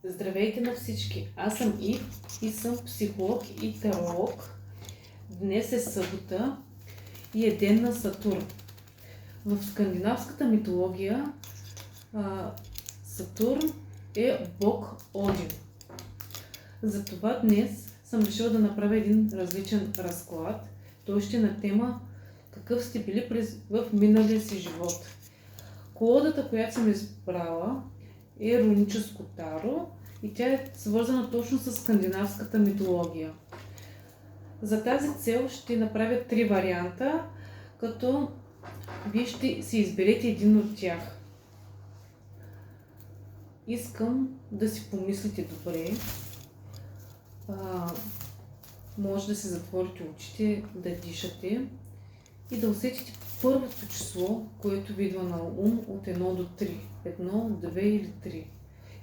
Здравейте на всички! Аз съм Ив и съм психолог и таролог. Днес е събота и е ден на Сатурн. В скандинавската митология Сатурн е бог Один. Затова днес съм решила да направя един различен разклад. Той ще е на тема какъв сте били в миналия си живот. Колодата, която съм избрала, е руническо таро и тя е свързана точно с скандинавската митология. За тази цел ще направя 3 варианта, като вие ще си изберете един от тях. Искам да си помислите добре. Може да си затворите очите, да дишате и да усетите първото число, което ви идва на ум от 1 до 3. 1, 2 или 3.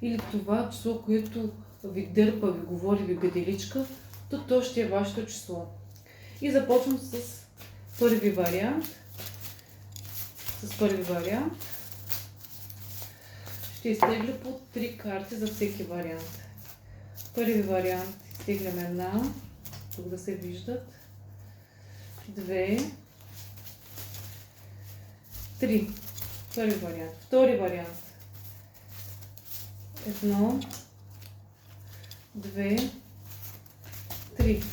Или това число, което ви дърпа, ви говори, ви гаделичка, то ще е вашето число. И започвам с първи вариант. Ще изтегля по 3 карти за всеки вариант. Първи вариант изтеглям една, тук да се виждат. 2, 3. Първи вариант. Втори вариант. 1, 2, 3.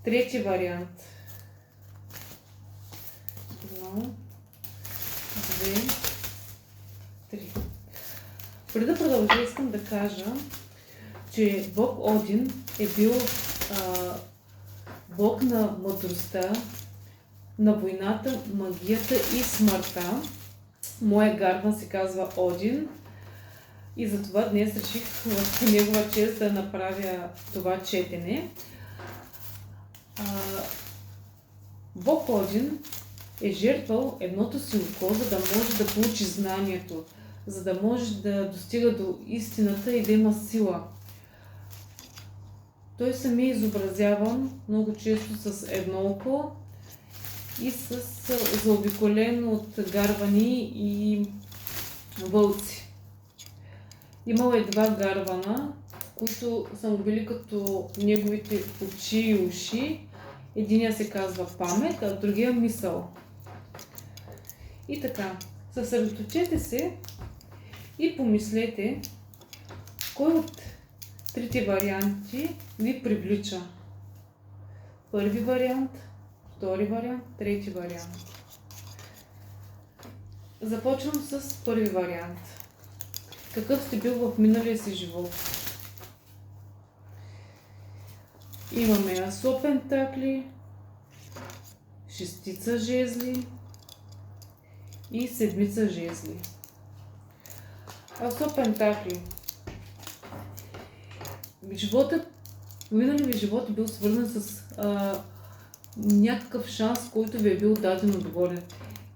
Трети вариант. 1, 2, 3. Преди да продължа, искам да кажа, че бог Один е бил бог на мъдростта, на войната, магията и смъртта. Моя гарван се казва Один и затова днес реших в негова чест да направя това четене. Бог Один е жертвал едното си око, за да може да получи знанието, за да може да достига до истината и да има сила. Той сами е изобразяван много често с едно око и с заобиколен от гарвани и вълци. Имал е 2 гарвана, които са му били като неговите очи и уши. Единия се казва памет, а другия мисъл. И така, съсредоточете се и помислете кой от трите варианти ви привлича. Първи вариант, втори вариант, трети вариант. Започвам с първи вариант. Какъв сте бил в миналия си живот? Имаме асо пентакли, шестица жезли и седмица жезли. Асо пентакли. Миналият ви живот е бил свързан с някакъв шанс, който ви е бил даден отгоре.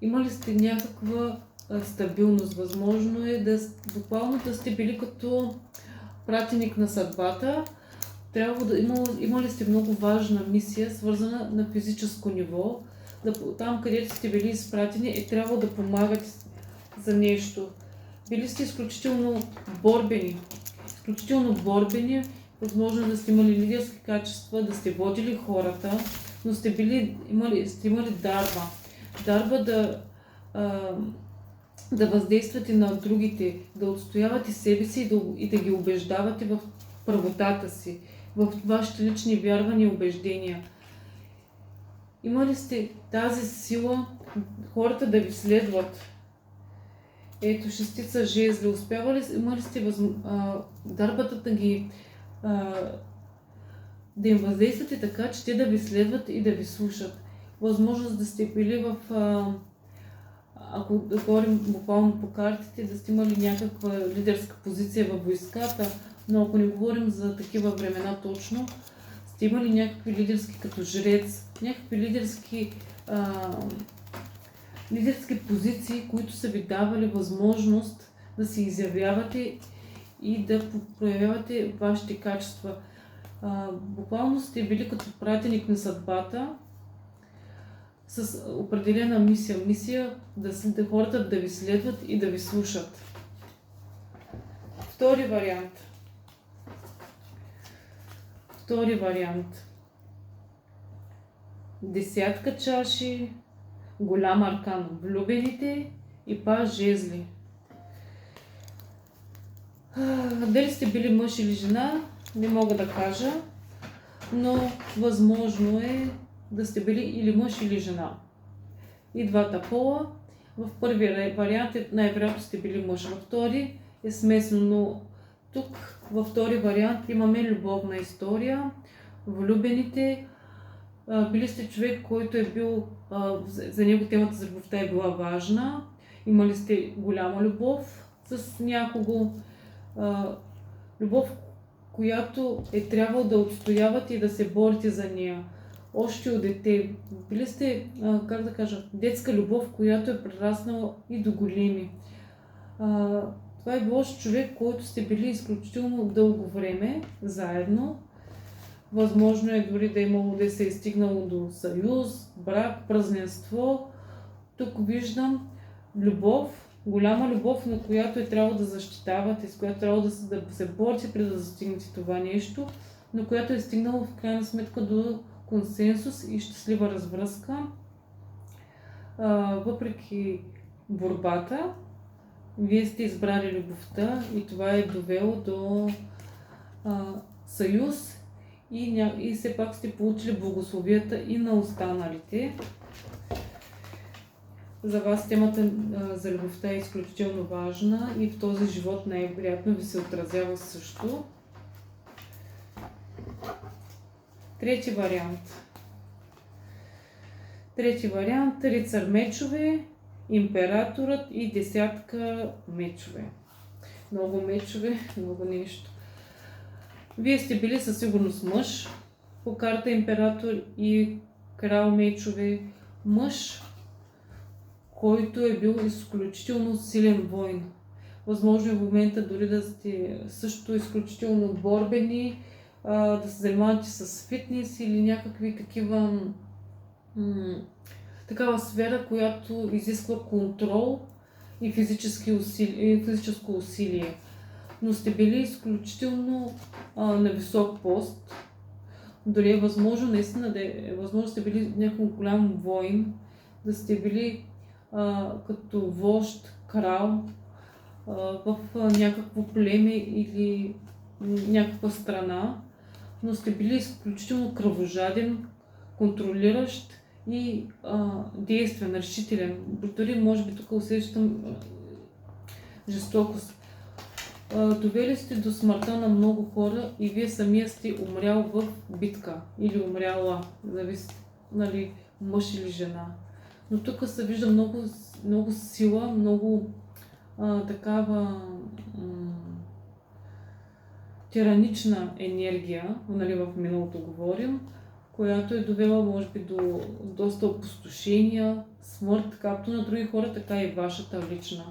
Имали сте някаква стабилност. Възможно е буквално да сте били като пратеник на съдбата. Имали сте много важна мисия, свързана на физическо ниво. Там, където сте били изпратени, трябва да помагате за нещо. Били сте изключително борбени. Възможно да сте имали лидерски качества, да сте водили хората, но сте имали дарба да въздействате на другите, да отстоявате себе си и да ги убеждавате в правотата си, в вашите лични вярвания и убеждения. Имали сте тази сила хората да ви следват. Ето, шестица жезли. Имали сте дарбата да им въздействате така, че те да ви следват и да ви слушат. Възможност да сте били ако да говорим буквално по картите, да сте имали някаква лидерска позиция във войската, но ако не говорим за такива времена точно, сте имали някакви лидерски като жрец, някакви лидерски позиции, които са ви давали възможност да се изявявате и да проявявате вашите качества. Буквално сте били като пратеник на съдбата с определена мисия да хората да ви следват и да ви слушат. Втори вариант. Втори вариант. Десятка чаши, голям аркан, влюбените и паж жезли. Дали сте били мъж или жена, не мога да кажа, но възможно е да сте били или мъж или жена. И двата пола. В първия вариант най-вероятно сте били мъж, във втори е смесено, но тук във втори вариант имаме любовна история, влюбените. Били сте човек, който е бил, за него темата за любовта е била важна, имали сте голяма любов с някого, любов, която е трябвало да отстоявате и да се борите за нея. Още от дете. Били сте, как да кажа, детска любов, която е прераснала и до големи. Това е било с човек, който сте били изключително дълго време заедно. Възможно е дори да се е стигнало до съюз, брак, празненство. Тук виждам любов, голяма любов, на която е трябвало да защитавате, с която трябва да се борите преди да достигнете това нещо, но която е стигнало в крайна сметка до консенсус и щастлива развръзка. Въпреки борбата, вие сте избрали любовта и това е довело до съюз и все пак сте получили благословията и на останалите. За вас темата за любовта е изключително важна и в този живот най-вероятно ви се отразява също. Трети вариант, рицар мечове, императорът и десятка мечове. Много мечове, много нещо. Вие сте били със сигурност мъж по карта император и крал мечове. Мъж, който е бил изключително силен войн. Възможно е в момента дори да сте също изключително борбени, да се занимавате с фитнес или някакви такава сфера, която изисква контрол и физическо усилие. Но сте били изключително на висок пост. Дори е възможно, наистина възможно сте били някакъв голям войн, да сте били като вожд, крал в някакво племе или някаква страна, но сте били изключително кръвожаден, контролиращ и действен, решителен. Дори може би тук усещам жестокост. Довели сте до смъртта на много хора и вие самия сте умрял в битка или умряла, зависи, нали, мъж или жена. Но тук се вижда много сила, много такава тиранична енергия, нали, в миналото говорим, която е довела, може би, до доста опустошения, смърт, както на други хора, така и вашата лична.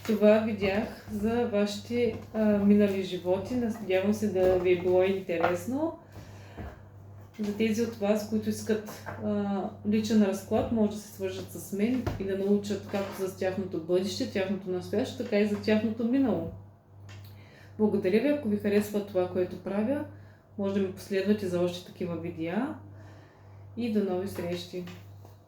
Това видях за вашите минали животи. Надявам се да ви е било интересно. За тези от вас, които искат личен разклад, може да се свържат с мен и да научат както за тяхното бъдеще, тяхното настояще, така и за тяхното минало. Благодаря ви, ако ви харесва това, което правя, може да ми последвате за още такива видеа и до нови срещи!